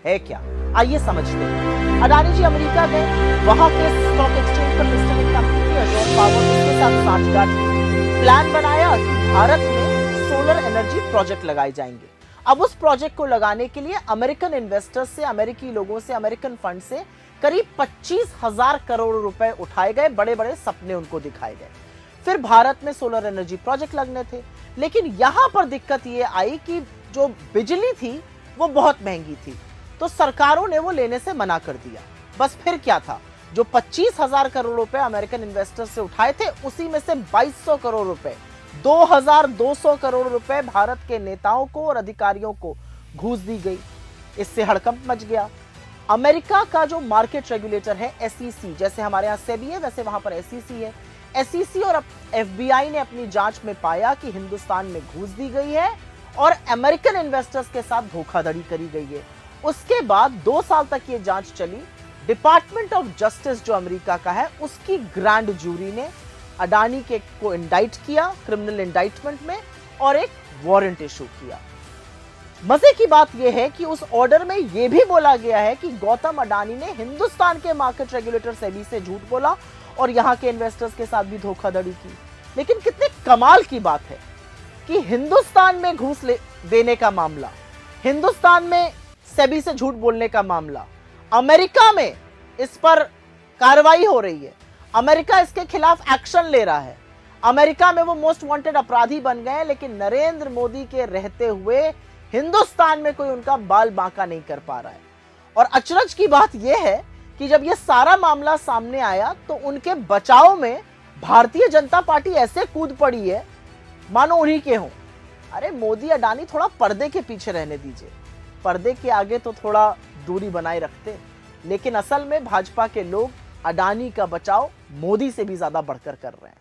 है क्या, आइए समझते हैं। अडानी जी अमेरिका गए, वहां के स्टॉक एक्सचेंज पर लिस्टेड एक कंपनी थी अजोर पावर, उसके साथ साठगांठ की, प्लान बनाया कि भारत में सोलर एनर्जी प्रोजेक्ट लगाए जाएंगे। अब उस प्रोजेक्ट को लगाने के लिए अमेरिकन इन्वेस्टर्स से, अमेरिकी लोगों से, अमेरिकन फंड से करीब 25,000 करोड़ रुपए उठाए गए, बड़े बड़े सपने उनको दिखाए गए। फिर भारत में सोलर एनर्जी प्रोजेक्ट लगने थे, लेकिन यहां पर दिक्कत यह आई कि जो बिजली थी वो बहुत महंगी थी, तो सरकारों ने वो लेने से मना कर दिया। बस फिर क्या था, जो 25,000 करोड़ रुपए अमेरिकन इन्वेस्टर्स से उठाए थे, उसी में से 2200 करोड़ रुपए, 2200 करोड़ रुपए भारत के नेताओं को और अधिकारियों को घूस दी गई। इससे हड़कंप मच गया। अमेरिका का जो मार्केट रेगुलेटर है एसईसी, जैसे हमारे यहां सेबी है वैसे वहां पर एसईसी है, एसईसी और एफबीआई ने अपनी जांच में पाया कि हिंदुस्तान में घूस दी गई है और अमेरिकन इन्वेस्टर्स के साथ धोखाधड़ी करी गई है। उसके बाद 2 साल तक ये जांच चली। डिपार्टमेंट ऑफ जस्टिस जो अमेरिका का है, उसकी ग्रैंड जूरी ने अडानी के को इंडाइट किया क्रिमिनल इंडाइटमेंट में और एक वारंट इशू किया। मजे की बात यह है कि उस ऑर्डर में यह भी बोला गया है कि गौतम अडानी ने हिंदुस्तान के मार्केट रेगुलेटर सेबी से झूठ बोला और यहां के इन्वेस्टर्स के साथ भी धोखाधड़ी की। लेकिन कितने कमाल की बात है कि हिंदुस्तान में घूस देने का मामला, हिंदुस्तान में सेबी से झूठ बोलने का मामला, अमेरिका में इस पर कार्रवाई हो रही है, अमेरिका इसके खिलाफ एक्शन ले रहा है, अमेरिका में वो मोस्ट वांटेड अपराधी बन गए, लेकिन नरेंद्र मोदी के रहते हुए हिंदुस्तान में कोई उनका बाल बांका नहीं कर पा रहा है। और अचरज की बात यह है कि जब यह सारा मामला सामने आया तो उनके बचाव में भारतीय जनता पार्टी ऐसे कूद पड़ी है मानो उन्हीं के हों। अरे मोदी अडानी थोड़ा पर्दे के पीछे रहने दीजिए, पर्दे के आगे तो थोड़ा दूरी बनाए रखते। लेकिन असल में भाजपा के लोग अडानी का बचाव मोदी से भी ज्यादा बढ़कर कर रहे हैं।